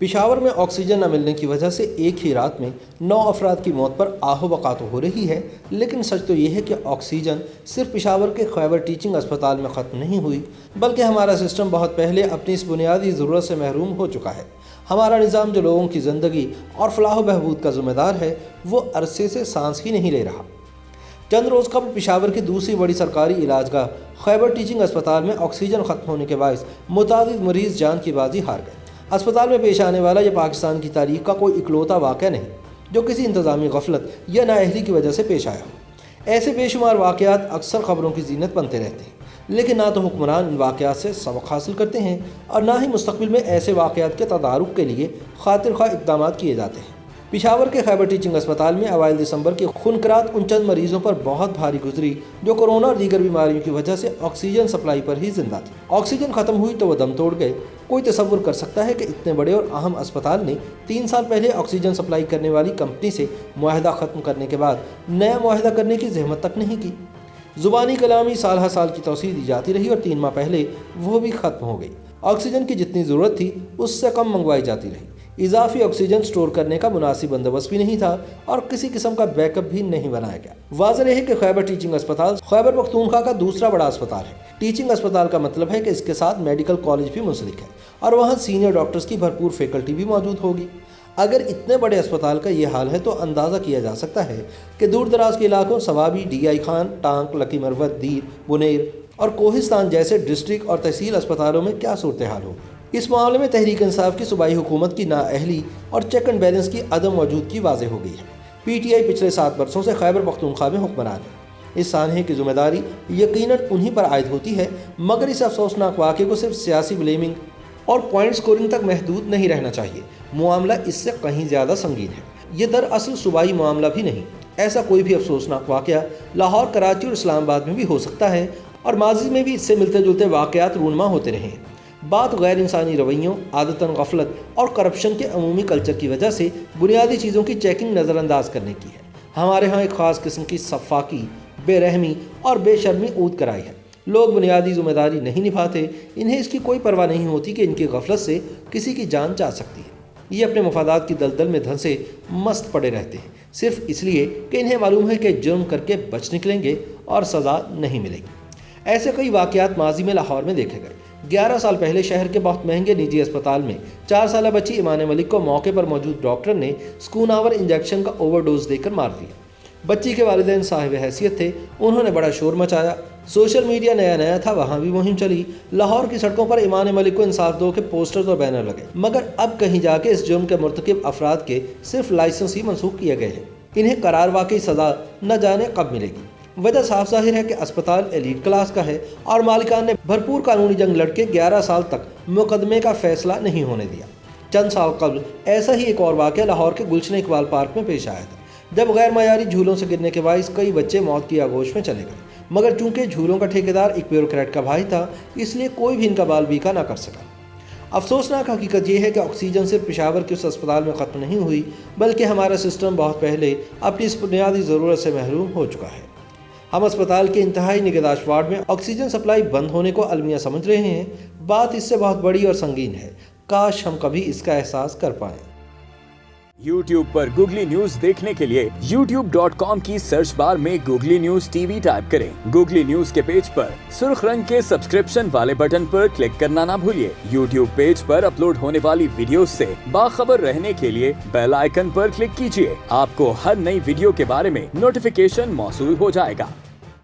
پشاور میں آکسیجن نہ ملنے کی وجہ سے ایک ہی رات میں 9 افراد کی موت پر آہ و بقا تو ہو رہی ہے، لیکن سچ تو یہ ہے کہ آکسیجن صرف پشاور کے خیبر ٹیچنگ اسپتال میں ختم نہیں ہوئی، بلکہ ہمارا سسٹم بہت پہلے اپنی اس بنیادی ضرورت سے محروم ہو چکا ہے۔ ہمارا نظام جو لوگوں کی زندگی اور فلاح و بہبود کا ذمہ دار ہے، وہ عرصے سے سانس ہی نہیں لے رہا۔ چند روز قبل پشاور کی دوسری بڑی سرکاری علاج گاہ خیبر ٹیچنگ اسپتال میں آکسیجن ختم ہونے کے باعث متعدد مریض جان کی بازی ہار گئے۔ اسپتال میں پیش آنے والا یہ پاکستان کی تاریخ کا کوئی اکلوتا واقعہ نہیں جو کسی انتظامی غفلت یا نااہلی کی وجہ سے پیش آیا ہو۔ ایسے بے شمار واقعات اکثر خبروں کی زینت بنتے رہتے ہیں، لیکن نہ تو حکمران ان واقعات سے سبق حاصل کرتے ہیں اور نہ ہی مستقبل میں ایسے واقعات کے تدارک کے لیے خاطر خواہ اقدامات کیے جاتے ہیں۔ پشاور کے خیبر ٹیچنگ اسپتال میں اوائل دسمبر کی خونخرات ان چند مریضوں پر بہت بھاری گزری جو کورونا اور دیگر بیماریوں کی وجہ سے آکسیجن سپلائی پر ہی زندہ تھے۔ آکسیجن ختم ہوئی تو وہ دم توڑ گئے۔ کوئی تصور کر سکتا ہے کہ اتنے بڑے اور اہم اسپتال نے 3 سال پہلے آکسیجن سپلائی کرنے والی کمپنی سے معاہدہ ختم کرنے کے بعد نیا معاہدہ کرنے کی زحمت تک نہیں کی۔ زبانی کلامی سال ہر سال کی توسیع دی جاتی رہی اور 3 ماہ پہلے وہ بھی ختم ہو گئی۔ آکسیجن کی جتنی ضرورت تھی اس سے کم منگوائی جاتی رہی۔ اضافی آکسیجن سٹور کرنے کا مناسب بندوبست بھی نہیں تھا اور کسی قسم کا بیک اپ بھی نہیں بنایا گیا۔ واضح ہے کہ خیبر ٹیچنگ اسپتال خیبر پختونخوا کا دوسرا بڑا اسپتال ہے۔ ٹیچنگ اسپتال کا مطلب ہے کہ اس کے ساتھ میڈیکل کالج بھی منسلک ہے اور وہاں سینئر ڈاکٹرز کی بھرپور فیکلٹی بھی موجود ہوگی۔ اگر اتنے بڑے اسپتال کا یہ حال ہے تو اندازہ کیا جا سکتا ہے کہ دور دراز کے علاقوں سوابی، ڈی آئی خان، ٹانک، لکی مروت، دیر، بنیر اور کوہستان جیسے ڈسٹرکٹ اور تحصیل اسپتالوں میں کیا صورتحال ہوگی۔ اس معاملے میں تحریک انصاف کی صوبائی حکومت کی نااہلی اور چیک اینڈ بیلنس کی عدم موجودگی واضح ہو گئی ہے۔ پی ٹی آئی پچھلے 7 برسوں سے خیبر پختونخوا میں حکمران ہے۔ اس سانحے کی ذمہ داری یقیناً انہی پر عائد ہوتی ہے، مگر اس افسوسناک واقعے کو صرف سیاسی بلیمنگ اور پوائنٹ سکورنگ تک محدود نہیں رہنا چاہیے۔ معاملہ اس سے کہیں زیادہ سنگین ہے۔ یہ دراصل صوبائی معاملہ بھی نہیں۔ ایسا کوئی بھی افسوسناک واقعہ لاہور، کراچی اور اسلام آباد میں بھی ہو سکتا ہے اور ماضی میں بھی اس سے ملتے جلتے واقعات رونما ہوتے رہے ہیں۔ بات غیر انسانی رویوں، عادتاً غفلت اور کرپشن کے عمومی کلچر کی وجہ سے بنیادی چیزوں کی چیکنگ نظر انداز کرنے کی ہے۔ ہمارے ہاں ایک خاص قسم کی سفاکی، بے رحمی اور بے شرمی عود کرائی ہے۔ لوگ بنیادی ذمہ داری نہیں نبھاتے، انہیں اس کی کوئی پرواہ نہیں ہوتی کہ ان کی غفلت سے کسی کی جان جا سکتی ہے۔ یہ اپنے مفادات کی دلدل میں دھنسے مست پڑے رہتے ہیں، صرف اس لیے کہ انہیں معلوم ہے کہ جرم کر کے بچ نکلیں گے اور سزا نہیں ملے گی۔ ایسے کئی واقعات ماضی میں لاہور میں دیکھے گئے۔ 11 سال پہلے شہر کے بہت مہنگے نجی اسپتال میں 4 سالہ بچی ایمان ملک کو موقع پر موجود ڈاکٹر نے سکون آور انجیکشن کا اوور ڈوز دے کر مار دیا۔ بچی کے والدین صاحب حیثیت تھے، انہوں نے بڑا شور مچایا۔ سوشل میڈیا نیا تھا، وہاں بھی مہم چلی۔ لاہور کی سڑکوں پر ایمان ملک کو انصاف دو کے پوسٹرز اور بینر لگے، مگر اب کہیں جا کے اس جرم کے مرتکب افراد کے صرف لائسنس ہی منسوخ کیے گئے ہیں۔ انہیں قرار واقعی سزا نہ جانے کب ملے گی۔ وجہ صاف ظاہر ہے کہ اسپتال ایلیٹ کلاس کا ہے اور مالکان نے بھرپور قانونی جنگ لڑ کے 11 سال تک مقدمے کا فیصلہ نہیں ہونے دیا۔ چند سال قبل ایسا ہی ایک اور واقعہ لاہور کے گلشن اقبال پارک میں پیش آیا تھا، جب غیر معیاری جھولوں سے گرنے کے باعث کئی بچے موت کی آغوش میں چلے گئے، مگر چونکہ جھولوں کا ٹھیکیدار ایک بیوروکریٹ کا بھائی تھا، اس لیے کوئی بھی ان کا بال بیکا نہ کر سکا۔ افسوسناک حقیقت یہ ہے کہ آکسیجن صرف پشاور کے اس اسپتال میں ختم نہیں ہوئی، بلکہ ہمارا سسٹم بہت پہلے اپنی اس بنیادی ضرورت سے محروم ہو چکا ہے۔ ہم اسپتال کے انتہائی نگہداشت وارڈ میں آکسیجن سپلائی بند ہونے کو المیہ سمجھ رہے ہیں۔ بات اس سے بہت بڑی اور سنگین ہے، کاش ہم کبھی اس کا احساس کر پائیں۔ YouTube پر گوگلی نیوز دیکھنے کے لیے youtube.com کی سرچ بار میں googly news T V type کریں۔ گوگلی نیوز کے پیج پر سرخ رنگ کے سبسکرپشن والے بٹن پر کلک کرنا نہ بھولیے۔ YouTube پیج پر اپلوڈ ہونے والی ویڈیوز سے باخبر رہنے کے لیے بیل آئیکن پر کلک کیجیے۔ آپ کو ہر نئی ویڈیو کے بارے میں نوٹیفیکیشن موصول ہو جائے گا۔